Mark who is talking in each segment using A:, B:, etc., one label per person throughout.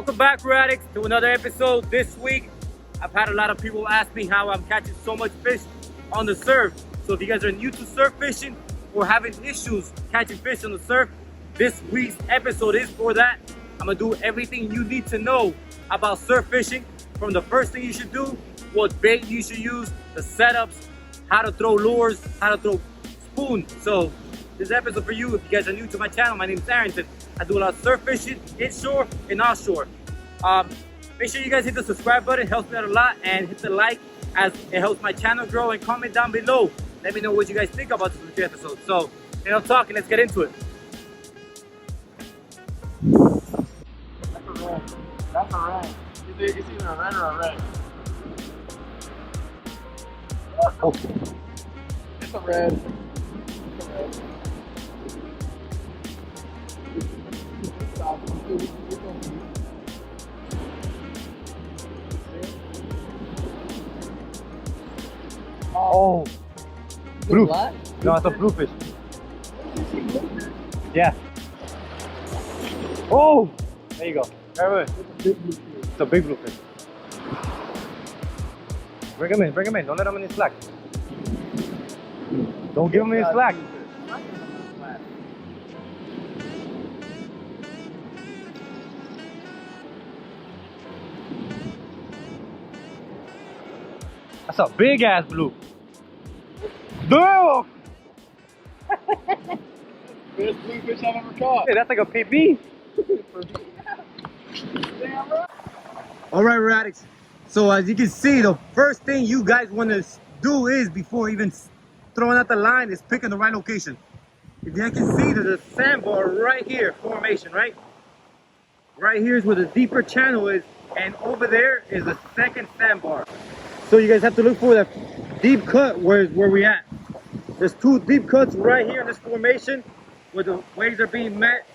A: Welcome back, Reel Addicts, to another episode. This week, I've had a lot of people ask me how I'm catching so much fish on the surf. So if you guys are new to surf fishing or having issues catching fish on the surf, this week's episode is for that. I'm gonna do everything you need to know about surf fishing, from the first thing you should do, what bait you should use, the setups, how to throw lures, how to throw spoons. So this episode for you, if you guys are new to my channel, my name is Arrington. I do a lot of surf fishing, inshore and offshore. Make sure you guys hit the subscribe button, it helps me out a lot, and hit the like as it helps my channel grow, and comment down below. Let me know what you guys think about this week's episode. So, enough talking, let's get into it.
B: That's a red. That's a red. It's either a red or a red.
A: Oh.
B: It's a red. It's a red.
A: Oh, blue.
B: What?
A: No, it's a bluefish. Yeah. Oh, there you go. Right, it's a big bluefish. Bring him in, bring him in. Don't let him in his slack. Don't give him any slack. That's a big ass blue. Damn!
B: Biggest bluefish I've ever caught.
A: Hey, that's like a PB.
B: Damn, bro.
A: Alright, Reel Addicts. So as you can see, the first thing you guys want to do is, before even throwing out the line, is picking the right location. If you can see, there's a sandbar right here, formation, right? Right here is where the deeper channel is, and over there is the second sandbar. So you guys have to look for that deep cut where we at. There's two deep cuts right here in this formation where the waves are being met,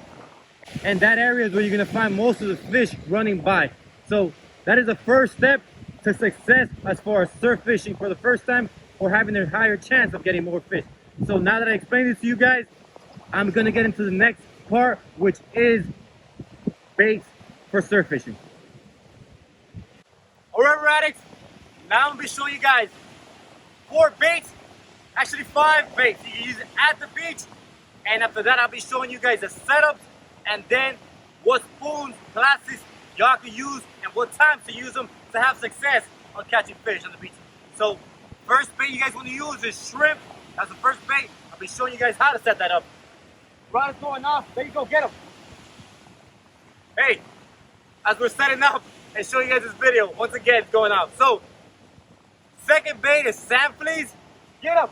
A: and that area is where you're gonna find most of the fish running by. So that is the first step to success as far as surf fishing for the first time, or having a higher chance of getting more fish. So now that I explained this to you guys, I'm gonna get into the next part, which is baits for surf fishing. All right, Reel Addicts. Now I'm gonna be showing you guys 4 baits, actually 5 baits. You can use it at the beach, and after that I'll be showing you guys the setups, and then what spoons, classes y'all can use, and what times to use them to have success on catching fish on the beach. So first bait you guys want to use is shrimp. That's the first bait. I'll be showing you guys how to set that up. Rod is going off. There you go, get him. Hey, as we're setting up and showing you guys this video, once again it's going off. So second bait is sand fleas. Get them.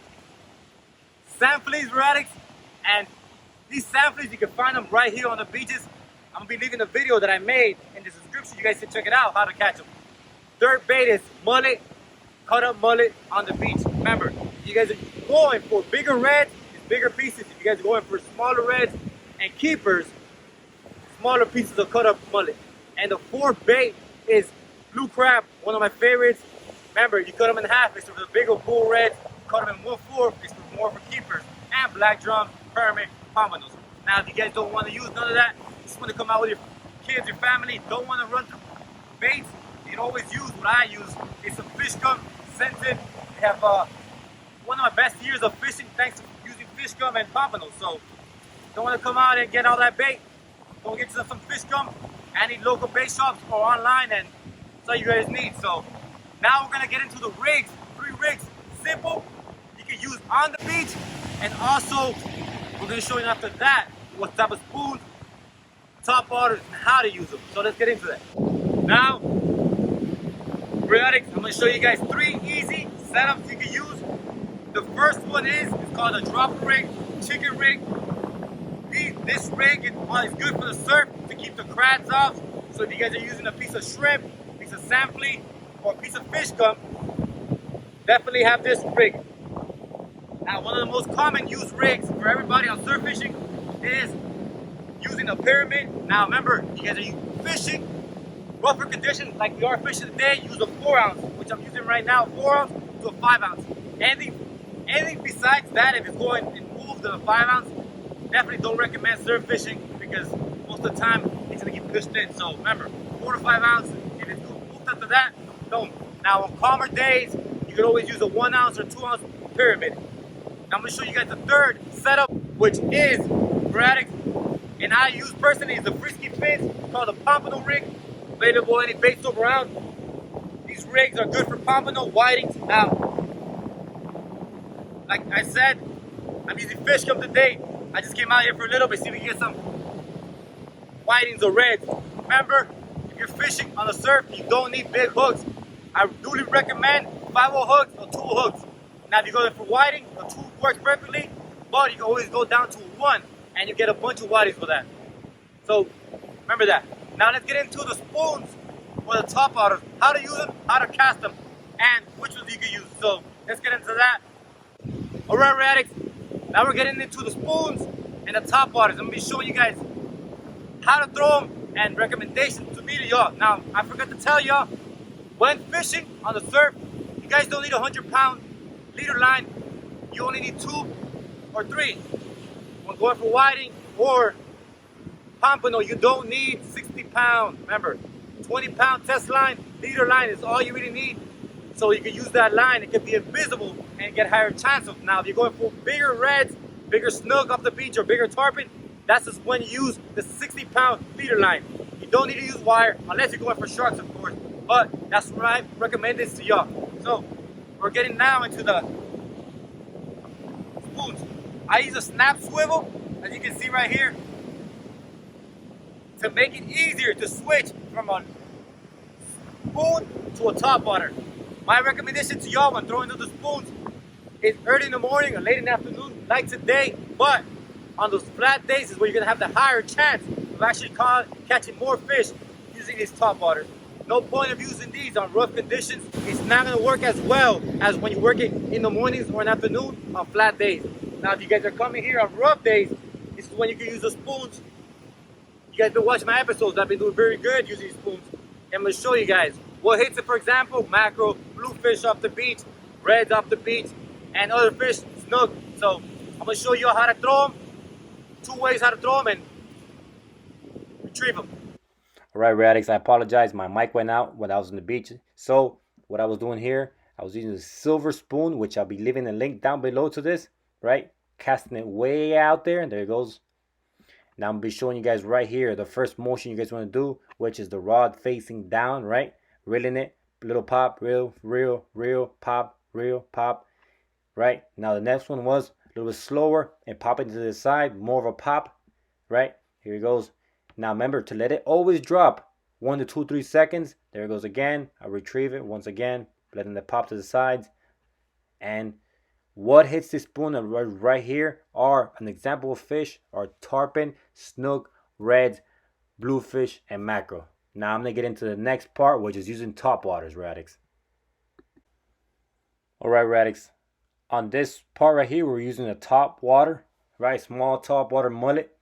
A: Sand fleas, Reel Addicts. And these sand fleas, you can find them right here on the beaches. I'm gonna be leaving a video that I made in the description. You guys can check it out, how to catch them. Third bait is mullet, cut up mullet on the beach. Remember, if you guys are going for bigger reds, it's bigger pieces. If you guys are going for smaller reds and keepers, smaller pieces of cut up mullet. And the fourth bait is blue crab, one of my favorites. Remember, you cut them in half, it's for the bigger bull reds. Cut them in 1/4, it's for more for keepers. And black drum, permit, pomponos. Now, if you guys don't want to use none of that, just want to come out with your kids, your family, don't want to run through baits, you can always use what I use. It's some fish gum, scented. I have one of my best years of fishing thanks to using fish gum and pomponos. So, don't want to come out and get all that bait. Go get yourself some fish gum, any local bait shops or online, and that's all you guys need. So, now we're gonna get into the rigs. 3 rigs, simple. You can use on the beach, and also we're gonna show you after that what type of spoons, Topwater, and how to use them. So let's get into that. Now, Reel Addicts, I'm gonna show you guys 3 easy setups you can use. The first one is, it's called a drop rig, chicken rig. This rig is good for the surf to keep the crabs off. So if you guys are using a piece of shrimp, piece of sand flea, or a piece of fish gum, definitely have this rig. Now, one of the most common used rigs for everybody on surf fishing is using a pyramid. Now remember, you guys are fishing rougher conditions like we are fishing today. Use a 4 ounce, which I'm using right now, 4 ounce to a 5 ounce. Anything besides that, if it's going in pools than a 5 ounce, definitely don't recommend surf fishing, because most of the time it's gonna get pushed in. So remember, 4 to 5 ounces. If it's moved up to that, don't. Now on calmer days, you can always use a 1 ounce or 2 ounce pyramid. Now I'm gonna show you guys the third setup, which is for addicts, and I use personally is the frisky fins called a pompano rig, available any bait store around. These rigs are good for pompano whitings. Now, like I said, I'm using fish come today. I just came out here for a little bit, see if we can get some whitings or reds. Remember, if you're fishing on the surf, you don't need big hooks. I duly recommend 5-0 hooks or 2 hooks. Now, if you go for whiting, a 2 works perfectly, but you can always go down to 1 and you get a bunch of whitings for that. So, remember that. Now, let's get into the spoons for the top waters, how to use them, how to cast them, and which ones you can use. So, let's get into that. Alright, Reel Addicts, now we're getting into the spoons and the top waters. I'm going to be showing you guys how to throw them and recommendations to me to y'all. Now, I forgot to tell y'all, when fishing on the surf, you guys don't need a 100-pound leader line. You only need 2 or 3. When going for whiting or pompano, you don't need 60-pound. Remember, 20-pound test line, leader line is all you really need. So you can use that line. It can be invisible and get higher chance of. Now, if you're going for bigger reds, bigger snook off the beach, or bigger tarpon, that's just when you use the 60-pound leader line. You don't need to use wire unless you're going for sharks, of course. But that's what I recommend this to y'all. So we're getting now into the spoons. I use a snap swivel, as you can see right here, to make it easier to switch from a spoon to a top water. My recommendation to y'all when throwing into the spoons is early in the morning or late in the afternoon, like today. But on those flat days is where you're gonna have the higher chance of actually catching more fish using these top waters. No point of using these on rough conditions. It's not gonna work as well as when you're working in the mornings or in the afternoon on flat days. Now, if you guys are coming here on rough days, this is when you can use the spoons. You guys been watching my episodes. I've been doing very good using these spoons. I'm gonna show you guys what hits it. For example, mackerel, bluefish off the beach, reds off the beach, and other fish, snook. So I'm gonna show you how to throw them. 2 ways how to throw them and retrieve them. Alright, Reel Addicts, I apologize. My mic went out when I was on the beach. So what I was doing here, I was using a silver spoon, which I'll be leaving a link down below to this, right? Casting it way out there, and there it goes. Now I'm gonna be showing you guys right here the first motion you guys want to do, which is the rod facing down, right? Reeling it, little pop, reel, reel, reel, pop, reel, pop, right? Now the next one was a little bit slower and pop it to the side, more of a pop, right? Here it goes. Now remember to let it always drop 1 to 2, 3 seconds. There it goes again. I retrieve it once again, letting it pop to the sides. And what hits this spoon right here are an example of fish are tarpon, snook, reds, bluefish, and mackerel. Now I'm going to get into the next part, which is using top waters, Reel Addicts. Alright, Reel Addicts. On this part right here, we're using a top water, right? Small top water mullet.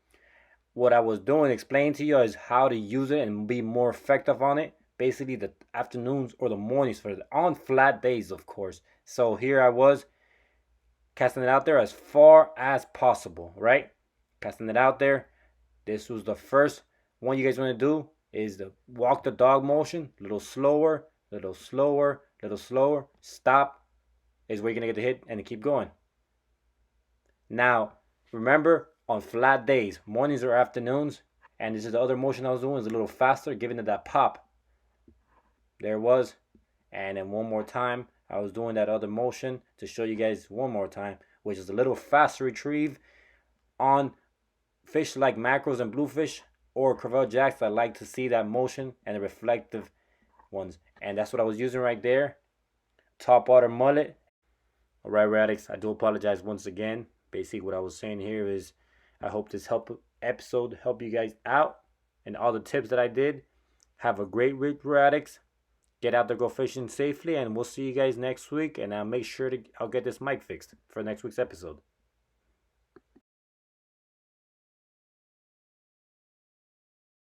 A: What I was doing, explaining to you, is how to use it and be more effective on it. Basically, the afternoons or the mornings on flat days, of course. So here I was casting it out there as far as possible, right? Casting it out there. This was the first one you guys want to do is the walk the dog motion. Little slower, little slower, little slower. Stop is where you're going to get the hit and keep going. Now, remember, on flat days, mornings or afternoons, and this is the other motion I was doing, is a little faster, giving it that pop. There it was. And then one more time, I was doing that other motion to show you guys one more time, which is a little faster retrieve on fish like mackerels and bluefish or crevalle jacks. I like to see that motion and the reflective ones. And that's what I was using right there. Top water mullet. Alright, Reel Addicts, I do apologize once again. Basically what I was saying here is I hope this episode helped you guys out and all the tips that I did. Have a great week, Reel Addicts. Get out there, go fishing safely, and we'll see you guys next week. And I'll make sure I'll get this mic fixed for next week's episode.